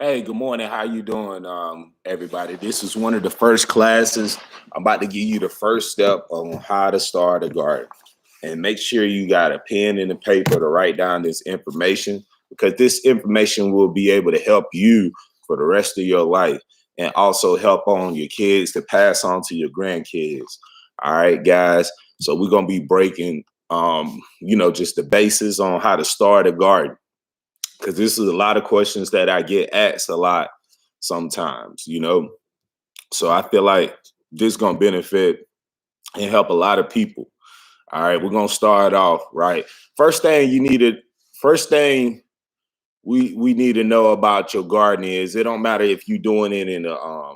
Hey, good morning. How you doing, everybody? This is one of the first classes. I'm about to give you the first step on how to start a garden. And make sure you got a pen and a paper to write down this information because this information will be able to help you for the rest of your life and also help on your kids to pass on to your grandkids. All right, guys. So we're gonna be breaking just the basis on how to start a garden because this is a lot of questions that I get asked a lot sometimes. So I feel like this is gonna benefit and help a lot of people. All right, we're gonna start off right. First thing you needed, first thing we need to know about your garden is it don't matter if you're doing it in a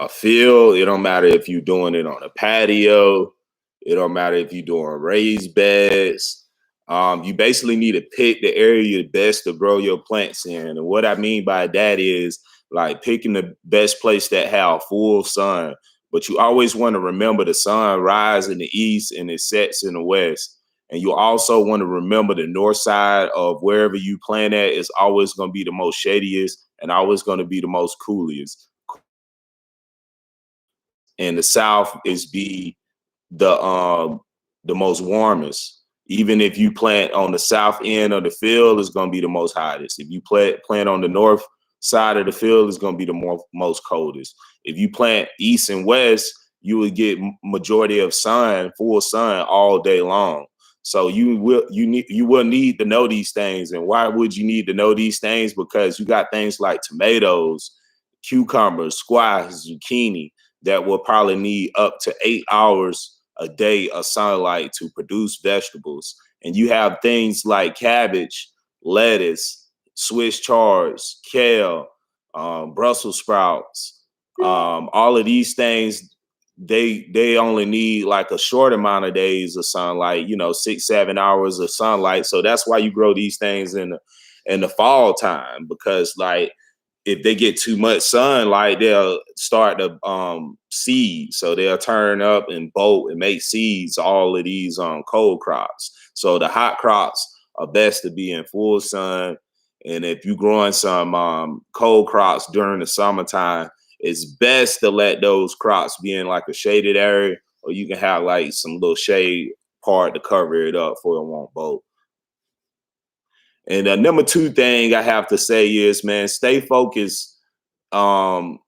field. It don't matter if you're doing it on a patio. It don't matter if you're doing raised beds. You basically need to pick the area best to grow your plants in. And what I mean by that is like picking the best place that have full sun. But you always want to remember the sun rises in the east and it sets in the west. And you also want to remember the north side of wherever you plant at is always going to be the most shadiest and always going to be the most coolest. And the south is be the most warmest. Even if you plant on the south end of the field, it's going to be the most hottest. If you plant on the north side of the field, it's going to be the most coldest. If you plant east and west, you will get majority of sun, full sun all day long. So you will need to know these things. And why would you need to know these things? Because you got things like tomatoes, cucumbers, squash, zucchini that will probably need up to 8 hours a day of sunlight to produce vegetables. And you have things like cabbage, lettuce, Swiss chards, kale, Brussels sprouts. All of these things, they only need like a short amount of days of sunlight, 6, 7 hours of sunlight. So that's why you grow these things in the fall time, because like if they get too much sunlight, they'll start to seed. So they'll turn up and bolt and make seeds, all of these cold crops. So the hot crops are best to be in full sun. And if you're growing some cold crops during the summertime, it's best to let those crops be in like a shaded area, or you can have like some little shade part to cover it up for it won't bolt. And the number two thing I have to say is, man, stay focused um,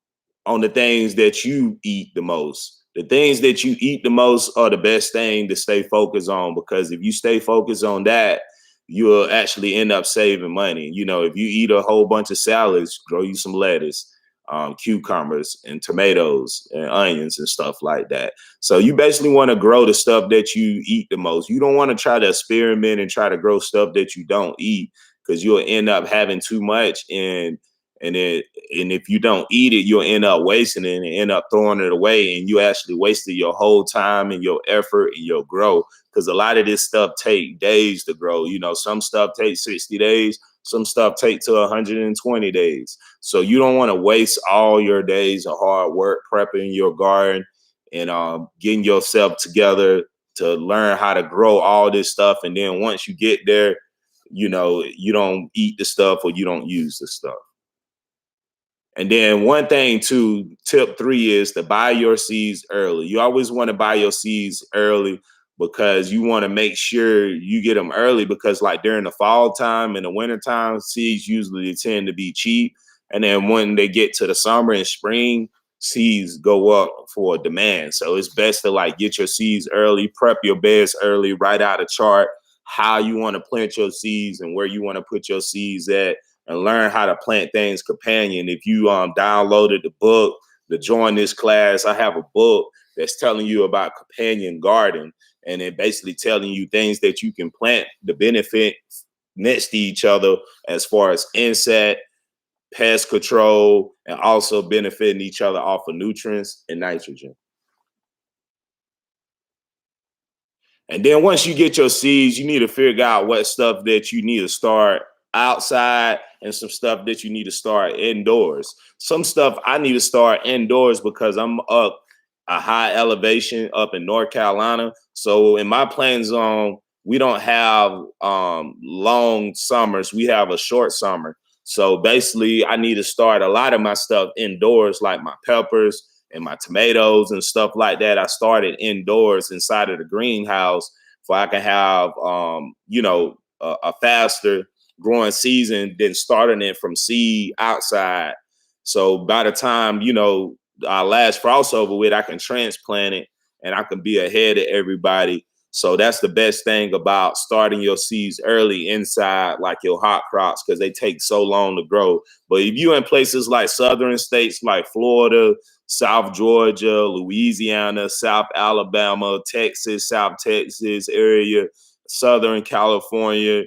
on the things that you eat the most. The things that you eat the most are the best thing to stay focused on, because if you stay focused on that, you'll actually end up saving money. If you eat a whole bunch of salads, grow you some lettuce, cucumbers and tomatoes and onions and stuff like that. So you basically want to grow the stuff that you eat the most. You don't want to try to experiment and try to grow stuff that you don't eat, because you'll end up having too much and if you don't eat it, you'll end up wasting it and end up throwing it away. And you actually wasted your whole time and your effort and your growth. Because a lot of this stuff take days to grow. Some stuff takes 60 days, some stuff take to 120 days. So you don't want to waste all your days of hard work prepping your garden and getting yourself together to learn how to grow all this stuff. And then once you get there, you don't eat the stuff or you don't use the stuff. And then one thing too, tip 3 is to buy your seeds early. You always want to buy your seeds early because you want to make sure you get them early, because like during the fall time and the winter time, seeds usually tend to be cheap. And then when they get to the summer and spring, seeds go up for demand. So it's best to like get your seeds early, prep your beds early, write out a chart, how you want to plant your seeds and where you want to put your seeds at, and learn how to plant things companion. If you downloaded the book to join this class, I have a book that's telling you about companion garden, and it basically telling you things that you can plant to benefit next to each other as far as insect, pest control, and also benefiting each other off of nutrients and nitrogen. And then once you get your seeds, you need to figure out what stuff that you need to start outside and some stuff that you need to start indoors. Some stuff I need to start indoors because I'm up a high elevation up in North Carolina. So in my plant zone, we don't have long summers. We have a short summer. So basically, I need to start a lot of my stuff indoors, like my peppers and my tomatoes and stuff like that. I started indoors inside of the greenhouse, so I can have, a faster growing season than starting it from seed outside. So by the time, our last frost over with, I can transplant it and I can be ahead of everybody. So that's the best thing about starting your seeds early inside, like your hot crops, because they take so long to grow. But if you in places like southern states like Florida, South Georgia, Louisiana, South Alabama, Texas, South Texas area, Southern California,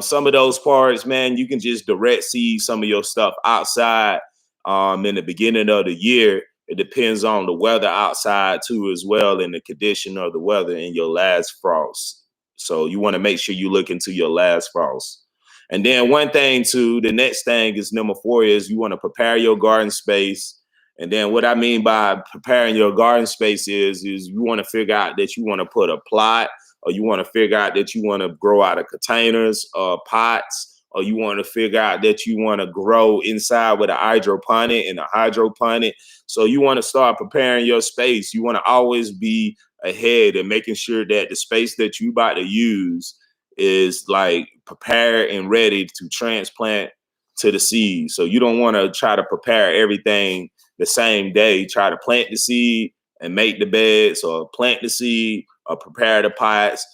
some of those parts, man, you can just direct seed some of your stuff outside in the beginning of the year. It depends on the weather outside too, as well, and the condition of the weather in your last frost. So you want to make sure you look into your last frost. And then one thing too, the next thing is number 4 is you want to prepare your garden space. And then what I mean by preparing your garden space is you want to figure out that you want to put a plot, or you want to figure out that you want to grow out of containers or pots, or you want to figure out that you want to grow inside with a hydroponic and a hydroponic. So you want to start preparing your space. You want to always be ahead and making sure that the space that you about to use is like prepared and ready to transplant to the seed. So you don't want to try to prepare everything the same day. Try to plant the seed and make the beds, or plant the seed or prepare the pots,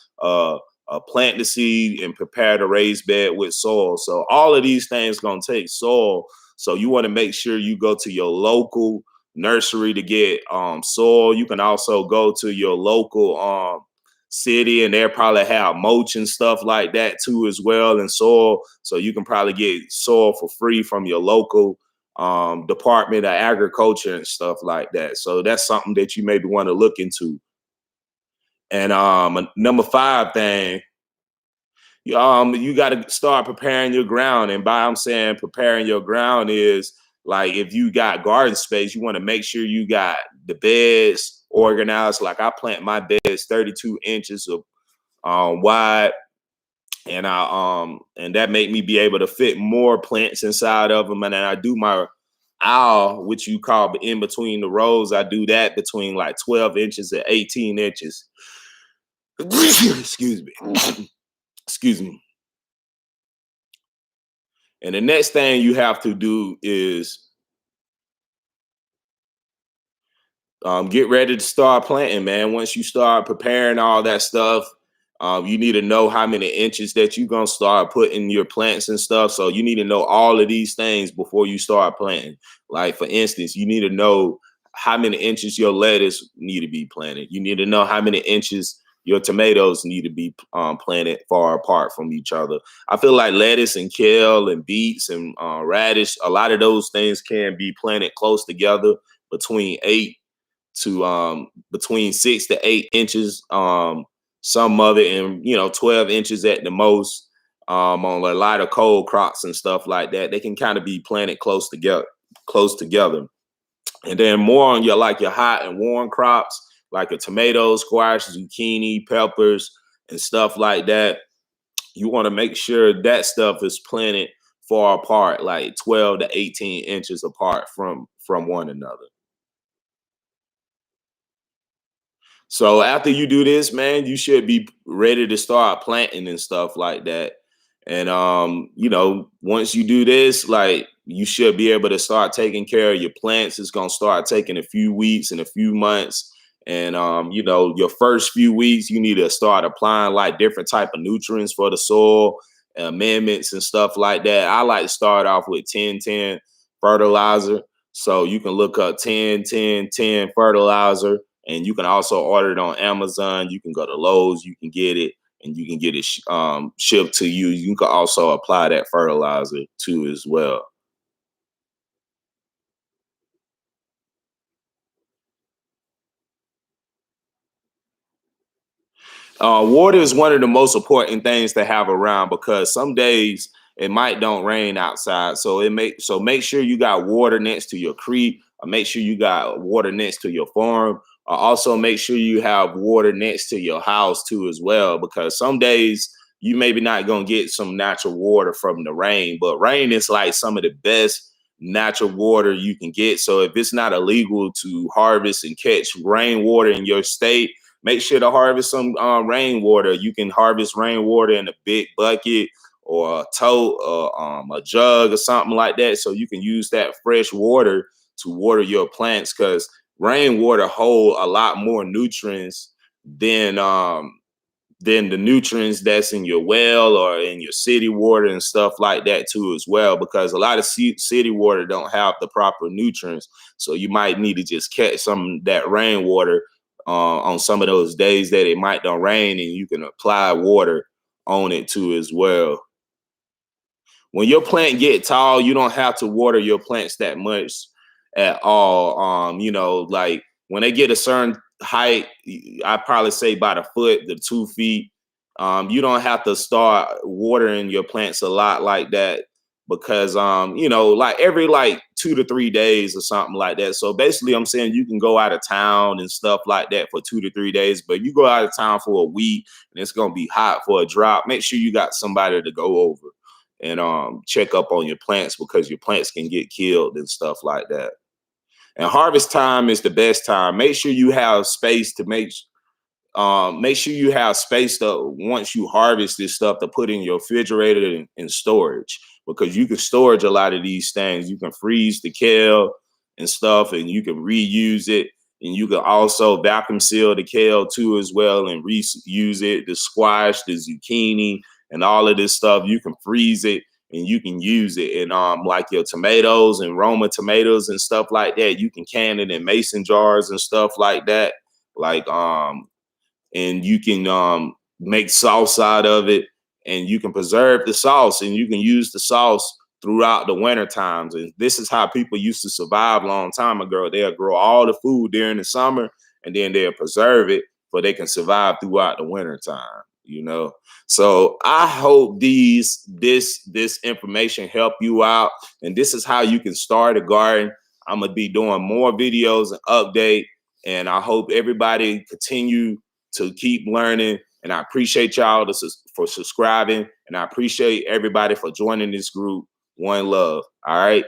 plant the seed and prepare the raised bed with soil. So all of these things gonna take soil. So you want to make sure you go to your local nursery to get soil. You can also go to your local city, and they'll probably have mulch and stuff like that too as well, and soil. So you can probably get soil for free from your local Department of Agriculture and stuff like that. So that's something that you maybe want to look into. And number 5 thing, you got to start preparing your ground. And by I'm saying preparing your ground is like, if you got garden space, you want to make sure you got the beds organized. Like I plant my beds 32 inches of wide, and and that make me be able to fit more plants inside of them. And then I do my aisle, which you call in between the rows. I do that between like 12 inches and 18 inches. Excuse me. Excuse me. And the next thing you have to do is get ready to start planting, man. Once you start preparing all that stuff, you need to know how many inches that you're going to start putting your plants and stuff. So you need to know all of these things before you start planting. Like, for instance, you need to know how many inches your lettuce need to be planted. You need to know how many inches your tomatoes need to be planted far apart from each other. I feel like lettuce and kale and beets and radish, a lot of those things can be planted close together between 6 to 8 inches. Some of it, and 12 inches at the most. On a lot of cold crops and stuff like that, they can kind of be planted close together. And then more on your hot and warm crops, like your tomatoes, squash, zucchini, peppers, and stuff like that. You want to make sure that stuff is planted far apart, like 12 to 18 inches apart from one another. So after you do this, man, you should be ready to start planting and stuff like that. And once you do this, like, you should be able to start taking care of your plants. It's gonna start taking a few weeks and a few months. And your first few weeks, you need to start applying like different type of nutrients for the soil, amendments and stuff like that. I like to start off with 10-10 fertilizer. So you can look up 10-10-10 fertilizer. And you can also order it on Amazon. You can go to Lowe's, you can get it, and you can get it shipped to you. You can also apply that fertilizer too as well. Water is one of the most important things to have around, because some days it might don't rain outside. So make sure you got water next to your creek, or make sure you got water next to your farm. Also make sure you have water next to your house too as well, because some days you maybe not gonna get some natural water from the rain, but rain is like some of the best natural water you can get. So if it's not illegal to harvest and catch rainwater in your state, make sure to harvest some rainwater. You can harvest rainwater in a big bucket or a tote or a jug or something like that, so you can use that fresh water to water your plants, because rainwater hold a lot more nutrients than the nutrients that's in your well or in your city water and stuff like that too as well, because a lot of city water don't have the proper nutrients. So you might need to just catch some of that rainwater on some of those days that it might don't rain, and you can apply water on it too as well. When your plant get tall, you don't have to water your plants that much at all. Like when they get a certain height, I probably say about a foot to 2 feet. You don't have to start watering your plants a lot like that, because like every like 2 to 3 days or something like that. So basically, I'm saying you can go out of town and stuff like that for 2 to 3 days, but you go out of town for a week and it's gonna be hot for a drought. Make sure you got somebody to go over and check up on your plants, because your plants can get killed and stuff like that. And harvest time is the best time. Make sure you have space to make sure you have space to, once you harvest this stuff, to put in your refrigerator and storage, because you can storage a lot of these things. You can freeze the kale and stuff, and you can reuse it. And you can also vacuum seal the kale too as well and reuse it. The squash, the zucchini, and all of this stuff, you can freeze it and you can use it. And like your tomatoes and Roma tomatoes and stuff like that, you can can it in mason jars and stuff like that. Like and you can make sauce out of it, and you can preserve the sauce, and you can use the sauce throughout the winter times. And this is how people used to survive a long time ago. They'll grow all the food during the summer, and then they'll preserve it so they can survive throughout the winter time. So I hope this information help you out, and this is how you can start a garden. I'm gonna be doing more videos and update, and I hope everybody continue to keep learning. And I appreciate y'all for subscribing, and I appreciate everybody for joining this group. One love. All right.